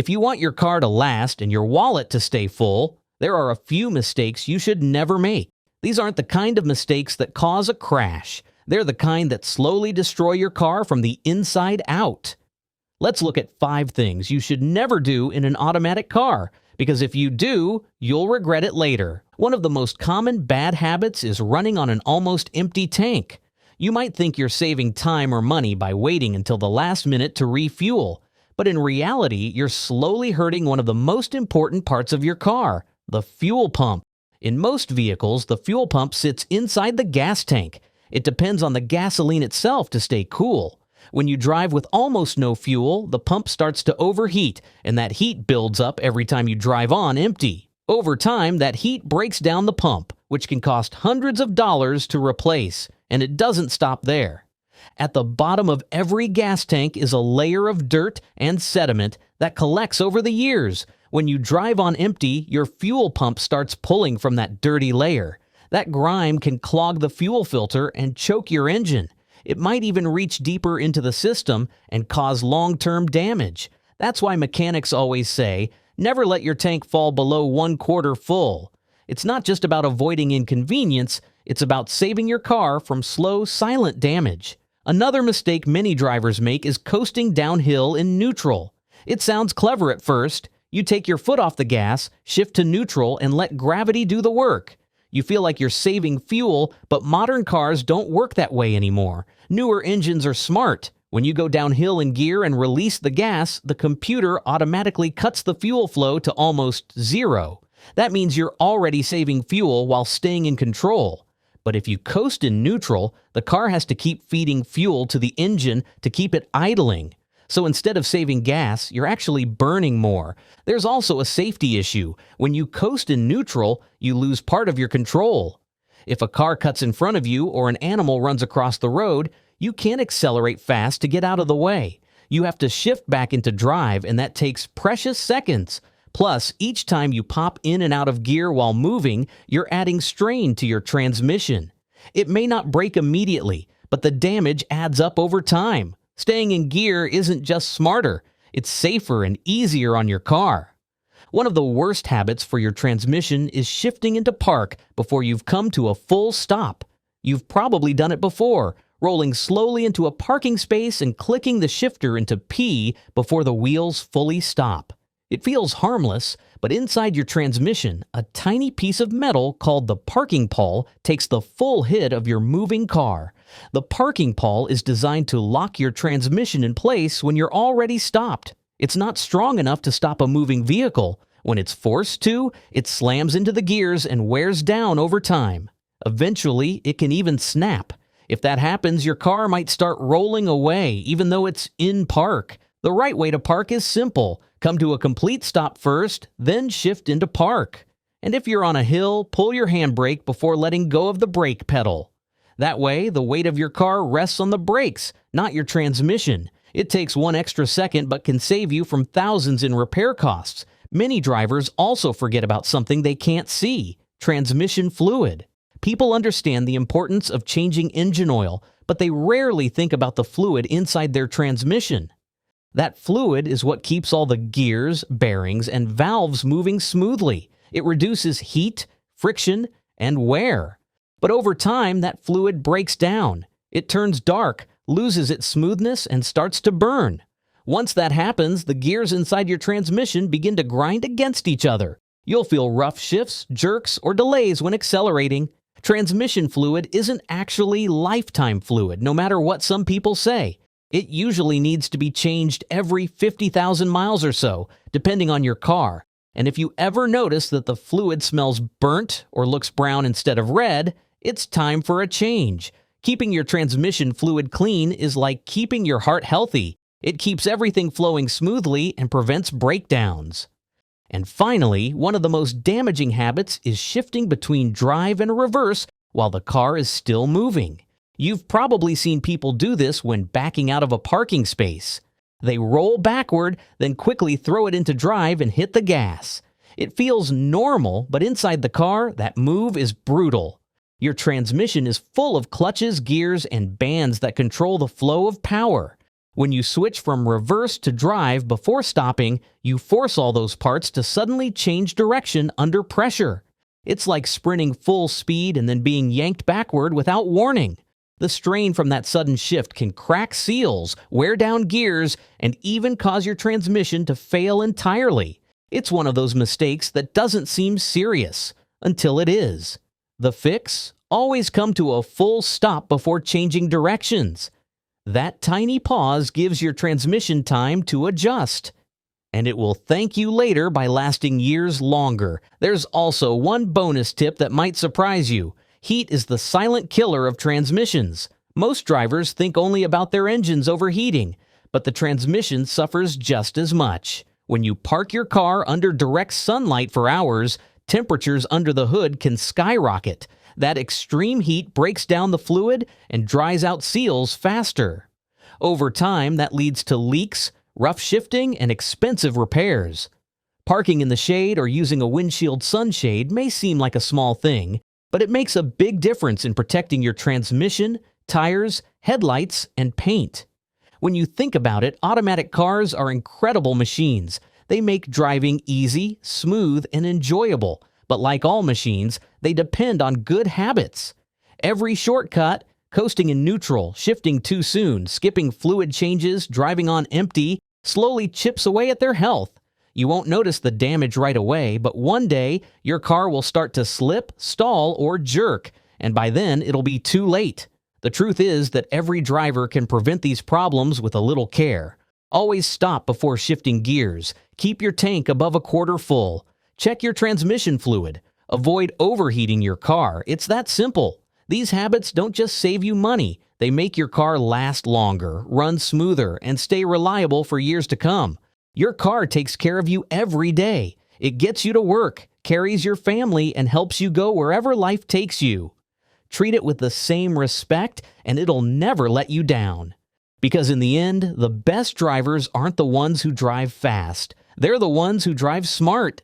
If you want your car to last and your wallet to stay full, there are a few mistakes you should never make. These aren't the kind of mistakes that cause a crash. They're the kind that slowly destroy your car from the inside out. Let's look at 5 things you should never do in an automatic car, because if you do, you'll regret it later. One of the most common bad habits is running on an almost empty tank. You might think you're saving time or money by waiting until the last minute to refuel, but in reality, you're slowly hurting one of the most important parts of your car, the fuel pump. In most vehicles, the fuel pump sits inside the gas tank. It depends on the gasoline itself to stay cool. When you drive with almost no fuel, the pump starts to overheat, and that heat builds up every time you drive on empty. Over time, that heat breaks down the pump, which can cost hundreds of dollars to replace, and it doesn't stop there. At the bottom of every gas tank is a layer of dirt and sediment that collects over the years. When you drive on empty, your fuel pump starts pulling from that dirty layer. That grime can clog the fuel filter and choke your engine. It might even reach deeper into the system and cause long-term damage. That's why mechanics always say, never let your tank fall below 1/4 full. It's not just about avoiding inconvenience, it's about saving your car from slow, silent damage. Another mistake many drivers make is coasting downhill in neutral. It sounds clever at first. You take your foot off the gas, shift to neutral, and let gravity do the work. You feel like you're saving fuel, but modern cars don't work that way anymore. Newer engines are smart. When you go downhill in gear and release the gas, the computer automatically cuts the fuel flow to almost zero. That means you're already saving fuel while staying in control. But if you coast in neutral, the car has to keep feeding fuel to the engine to keep it idling. So instead of saving gas, you're actually burning more. There's also a safety issue. When you coast in neutral, you lose part of your control. If a car cuts in front of you or an animal runs across the road, you can't accelerate fast to get out of the way. You have to shift back into drive, and that takes precious seconds. Plus, each time you pop in and out of gear while moving, you're adding strain to your transmission. It may not break immediately, but the damage adds up over time. Staying in gear isn't just smarter, it's safer and easier on your car. One of the worst habits for your transmission is shifting into park before you've come to a full stop. You've probably done it before, rolling slowly into a parking space and clicking the shifter into P before the wheels fully stop. It feels harmless, but inside your transmission, a tiny piece of metal called the parking pawl takes the full hit of your moving car. The parking pawl is designed to lock your transmission in place when you're already stopped. It's not strong enough to stop a moving vehicle. When it's forced to, it slams into the gears and wears down over time. Eventually, it can even snap. If that happens, your car might start rolling away, even though it's in park. The right way to park is simple. Come to a complete stop first, then shift into park. And if you're on a hill, pull your handbrake before letting go of the brake pedal. That way, the weight of your car rests on the brakes, not your transmission. It takes 1 extra second but can save you from thousands in repair costs. Many drivers also forget about something they can't see: transmission fluid. People understand the importance of changing engine oil, but they rarely think about the fluid inside their transmission. That fluid is what keeps all the gears, bearings, and valves moving smoothly. It reduces heat, friction, and wear. But over time, that fluid breaks down. It turns dark, loses its smoothness, and starts to burn. Once that happens, the gears inside your transmission begin to grind against each other. You'll feel rough shifts, jerks, or delays when accelerating. Transmission fluid isn't actually lifetime fluid, no matter what some people say. It usually needs to be changed every 50,000 miles or so, depending on your car. And if you ever notice that the fluid smells burnt or looks brown instead of red, it's time for a change. Keeping your transmission fluid clean is like keeping your heart healthy. It keeps everything flowing smoothly and prevents breakdowns. And finally, one of the most damaging habits is shifting between drive and reverse while the car is still moving. You've probably seen people do this when backing out of a parking space. They roll backward, then quickly throw it into drive and hit the gas. It feels normal, but inside the car, that move is brutal. Your transmission is full of clutches, gears, and bands that control the flow of power. When you switch from reverse to drive before stopping, you force all those parts to suddenly change direction under pressure. It's like sprinting full speed and then being yanked backward without warning. The strain from that sudden shift can crack seals, wear down gears, and even cause your transmission to fail entirely. It's one of those mistakes that doesn't seem serious until it is. The fix? Always come to a full stop before changing directions. That tiny pause gives your transmission time to adjust. And it will thank you later by lasting years longer. There's also one bonus tip that might surprise you. Heat is the silent killer of transmissions. Most drivers think only about their engines overheating, but the transmission suffers just as much. When you park your car under direct sunlight for hours, temperatures under the hood can skyrocket. That extreme heat breaks down the fluid and dries out seals faster. Over time, that leads to leaks, rough shifting, and expensive repairs. Parking in the shade or using a windshield sunshade may seem like a small thing, but it makes a big difference in protecting your transmission, tires, headlights, and paint. When you think about it, automatic cars are incredible machines. They make driving easy, smooth, and enjoyable. But like all machines, they depend on good habits. Every shortcut, coasting in neutral, shifting too soon, skipping fluid changes, driving on empty, slowly chips away at their health. You won't notice the damage right away, but one day your car will start to slip, stall, or jerk, and by then it'll be too late. The truth is that every driver can prevent these problems with a little care. Always stop before shifting gears. Keep your tank above a quarter full. Check your transmission fluid. Avoid overheating your car. It's that simple. These habits don't just save you money. They make your car last longer, run smoother, and stay reliable for years to come. Your car takes care of you every day. It gets you to work, carries your family, and helps you go wherever life takes you. Treat it with the same respect, and it'll never let you down. Because in the end, the best drivers aren't the ones who drive fast. They're the ones who drive smart.